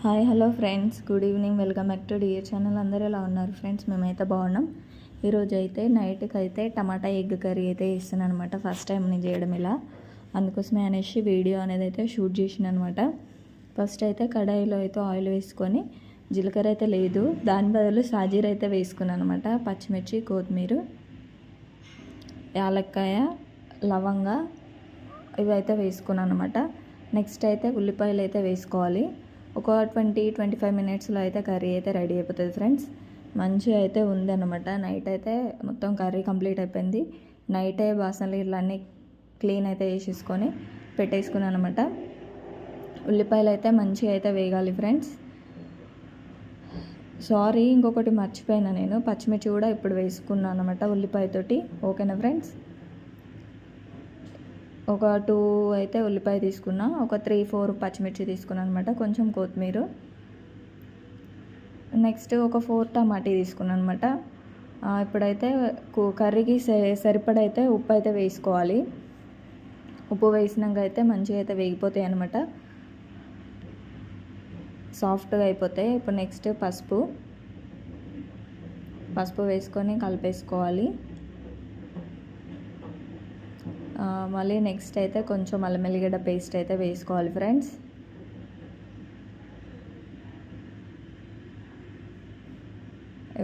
Hi hello friends, good evening. Welcome back to dear channel. అందరూ ఎలా ఉన్నారు friends? మేమైతే బాగున్నాం. ఈరోజు అయితే నైట్కి అయితే టమాటా ఎగ్ కర్రీ అయితే ఇస్తున్నాను అనమాట. ఫస్ట్ టైం నేను చేయడం ఇలా, అందుకోసమే అనేసి వీడియో అనేది అయితే షూట్ చేసిన అనమాట. ఫస్ట్ అయితే కడాయిలో అయితే ఆయిల్ వేసుకొని, జీలకర్ర అయితే లేదు, దాని బదులు సాజీర అయితే వేసుకున్నాను అనమాట. పచ్చిమిర్చి, కొత్తిమీర, యాలక్కాయ, లవంగ ఇవి అయితే వేసుకున్నాను అనమాట. నెక్స్ట్ అయితే ఉల్లిపాయలు అయితే వేసుకోవాలి. ఒక 20-25 మినిట్స్లో అయితే కర్రీ అయితే రెడీ అయిపోతుంది ఫ్రెండ్స్. మంచిగా అయితే ఉందన్నమాట. నైట్ అయితే మొత్తం కర్రీ కంప్లీట్ అయిపోయింది. నైటే బాసనలు ఇళ్ళన్నీ క్లీన్ అయితే చేసేసుకొని పెట్టేసుకున్నాను అనమాట. ఉల్లిపాయలు అయితే మంచిగా అయితే వేగాలి ఫ్రెండ్స్. సారీ, ఇంకొకటి మర్చిపోయినా, నేను పచ్చిమిర్చి కూడా ఇప్పుడు వేసుకున్నాను అనమాట ఉల్లిపాయతోటి. ఓకేనా ఫ్రెండ్స్? ఒక 2 అయితే ఉల్లిపాయ తీసుకున్నా, ఒక 3-4 పచ్చిమిర్చి తీసుకున్నాను అనమాట. కొంచెం కొత్తిమీర, నెక్స్ట్ ఒక 4 టమాటీ తీసుకున్నాను అనమాట. ఇప్పుడైతే కర్రీకి సరిపడైతే ఉప్పు అయితే వేసుకోవాలి. ఉప్పు వేసినాక అయితే మంచిగా అయితే వేగిపోతాయి అనమాట, సాఫ్ట్గా అయిపోతాయి. ఇప్పుడు నెక్స్ట్ పసుపు వేసుకొని కలిపేసుకోవాలి. మళ్ళీ నెక్స్ట్ అయితే కొంచెం అల్లం వెల్లిగడ్డ పేస్ట్ అయితే వేసుకోవాలి ఫ్రెండ్స్.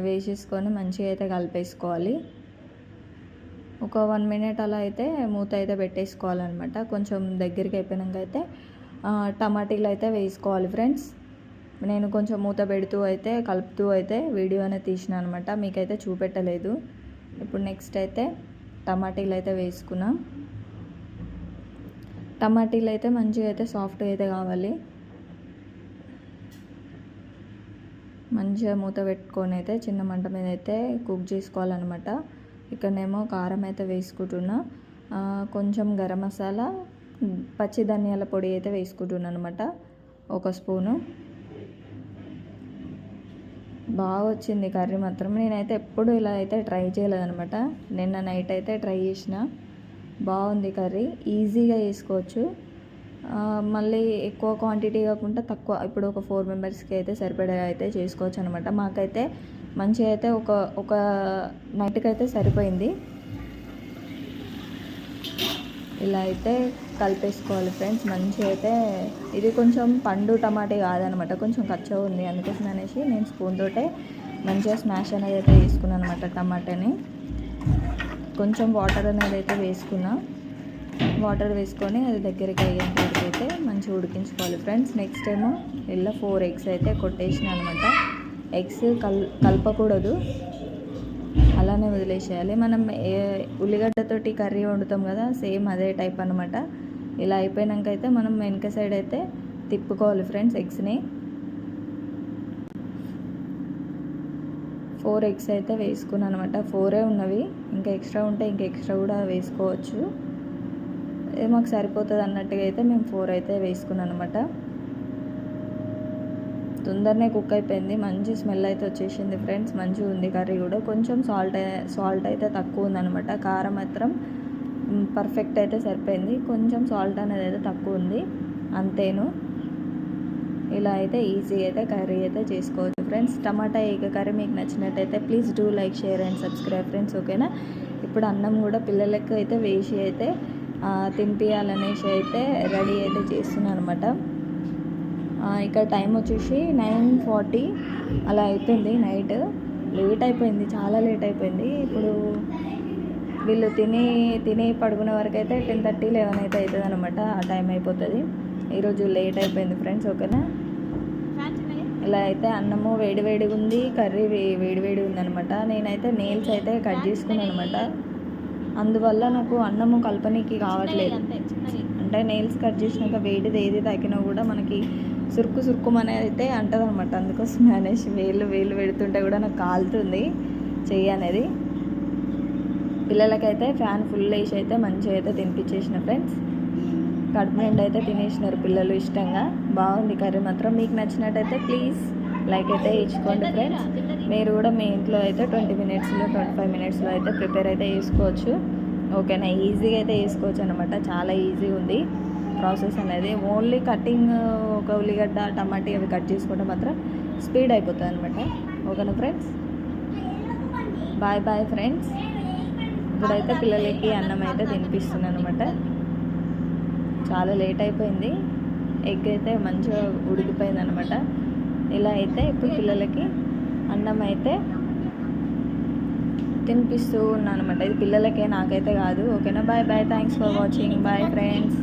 వేసేసుకొని మంచిగా అయితే కలిపేసుకోవాలి. ఒక 1 మినిట్ అలా అయితే మూత అయితే పెట్టేసుకోవాలన్నమాట. కొంచెం దగ్గరికి అయిపోయినాక అయితే టమాటీలు అయితే వేసుకోవాలి ఫ్రెండ్స్. నేను కొంచెం మూత పెడుతూ అయితే కలుపుతూ అయితే వీడియో అనేది తీసిన అనమాట, మీకైతే చూపెట్టలేదు. ఇప్పుడు నెక్స్ట్ అయితే టమాటీలు అయితే వేసుకున్నాం. టమాటీలు అయితే మంచిగా అయితే సాఫ్ట్గా అయితే కావాలి. మంచిగా మూత పెట్టుకొని అయితే చిన్న మంట మీద అయితే కుక్ చేసుకోవాలన్నమాట. ఇక్కడనేమో కారం అయితే వేసుకుంటున్నా, కొంచెం గరం మసాలా, పచ్చి ధనియాల పొడి అయితే వేసుకుంటున్నాను అనమాట, 1 స్పూను. బాగా వచ్చింది కర్రీ మాత్రం. నేనైతే ఎప్పుడు ఇలా అయితే ట్రై చేయలేదనమాట. నిన్న నైట్ అయితే ట్రై చేసిన, బాగుంది కర్రీ. ఈజీగా చేసుకోవచ్చు. మళ్ళీ ఎక్కువ క్వాంటిటీ కాకుండా తక్కువ, ఇప్పుడు ఒక 4 మెంబర్స్కి అయితే సరిపడా అయితే చేసుకోవచ్చు అనమాట. మాకైతే మంచిగా అయితే ఒక నైట్కి అయితే సరిపోయింది. ఇలా అయితే కలిపేసుకోవాలి ఫ్రెండ్స్. మంచిగా అయితే ఇది కొంచెం పండు టమాటే కాదనమాట, కొంచెం కచ్చగా ఉంది. అందుకోసం అనేసి నేను స్పూన్ తోటే మంచిగా స్మాష్ అనేది అయితే వేసుకున్నాను అనమాట టమాటాని. కొంచెం వాటర్ అనేది అయితే వేసుకున్నా. వాటర్ వేసుకొని అది దగ్గరికి అయ్యేంత వరకు అయితే మంచిగా ఉడికించుకోవాలి ఫ్రెండ్స్. నెక్స్ట్ ఏమో ఇలా 4 ఎగ్స్ అయితే కొట్టేసిన అనమాట. ఎగ్స్ కలపకూడదు, అలానే వదిలేసేయాలి. మనం ఉల్లిగడ్డతోటి కర్రీ వండుతాం కదా, సేమ్ అదే టైప్ అనమాట. ఇలా అయిపోయాక అయితే మనం వెనక సైడ్ అయితే తిప్పుకోవాలి ఫ్రెండ్స్ ఎగ్స్ని. 4 ఎగ్స్ అయితే వేసుకున్నాను అనమాట. 4 ఉన్నవి, ఇంకా ఎక్స్ట్రా ఉంటే ఇంకా ఎక్స్ట్రా కూడా వేసుకోవచ్చు. మాకు సరిపోతుంది అన్నట్టుగా అయితే మేము 4 అయితే వేసుకున్నాను అనమాట. తొందరనే కుక్ అయిపోయింది, మంచి స్మెల్ అయితే వచ్చేసింది ఫ్రెండ్స్. మంచిగా ఉంది కర్రీ కూడా. కొంచెం సాల్ట్ అయితే తక్కువ ఉందన్నమాట. కారం మాత్రం పర్ఫెక్ట్ అయితే సరిపోయింది, కొంచెం సాల్ట్ అనేది అయితే తక్కువ ఉంది, అంతేను. ఇలా అయితే ఈజీగా అయితే కర్రీ అయితే చేసుకోవచ్చు ఫ్రెండ్స్. టమాటా ఎగ్ కర్రీ మీకు నచ్చినట్టయితే please do like, share and subscribe friends. ఓకేనా? ఇప్పుడు అన్నం కూడా పిల్లలకి అయితే వేసి అయితే తినిపించాలనేసి అయితే రెడీ అయితే చేస్తున్నాను అనమాట. ఇక్కడ టైం వచ్చేసి 9:40 అలా అవుతుంది. నైట్ లేట్ అయిపోయింది, చాలా లేట్ అయిపోయింది. ఇప్పుడు వీళ్ళు తిని పడుకునే వరకు అయితే 10:30-11 అయితే అవుతుంది అనమాట. ఆ టైం అయిపోతుంది. ఈరోజు లేట్ అయిపోయింది ఫ్రెండ్స్. ఓకేనా? ఇలా అయితే అన్నము వేడివేడిగా ఉంది, కర్రీ వేడివేడిగా ఉందనమాట. నేనైతే నెయిల్స్ అయితే కట్ చేసుకున్నాను అనమాట, అందువల్ల నాకు అన్నము కలపనీకి కావట్లేదు. అంటే నెయిల్స్ కట్ చేసినాక వేడిది ఏది తాకినా కూడా మనకి సురుకు అనేది అయితే అంటది అనమాట. అందుకోసం అనేసి వేళ్ళు పెడుతుంటే కూడా నాకు కాలుతుంది చెయ్యి అనేది. పిల్లలకైతే ఫ్యాన్ ఫుల్ వేసి అయితే మంచిగా అయితే తినిపించేసిన ఫ్రెండ్స్. కడుపు నిండా అయితే తినేసినారు పిల్లలు ఇష్టంగా. బాగుంది కర్రీ మాత్రం. మీకు నచ్చినట్టయితే ప్లీజ్ లైక్ అయితే ఇచ్చుకోండి ఫ్రెండ్స్. మీరు కూడా మీ ఇంట్లో అయితే 20 మినిట్స్లో 25 మినిట్స్లో అయితే ప్రిపేర్ అయితే చేసుకోవచ్చు. ఓకేనా? ఈజీగా అయితే చేసుకోవచ్చు అనమాట, చాలా ఈజీ ఉంది. ప్రాసెస్ అనేది. ఓన్లీ కటింగ్ ఒక ఉల్లిగడ్డ టమాటా అవి కట్ చేసుకుంటే మాత్రం స్పీడ్ అయిపోతుంది అనమాట. ఓకేనా ఫ్రెండ్స్, బాయ్ బాయ్ ఫ్రెండ్స్. ఇప్పుడైతే పిల్లలకి అన్నం అయితే తినిపిస్తున్నాను అనమాట. చాలా లేట్ అయిపోయింది, ఎగ్ అయితే మంచిగా ఉడికిపోయింది అనమాట. ఇలా అయితే ఇప్పుడు పిల్లలకి అన్నం అయితే తినిపిస్తూ ఉన్నాను అనమాట. ఇది పిల్లలకే, నాకైతే కాదు. ఓకేనా, bye bye, thanks for watching, bye friends.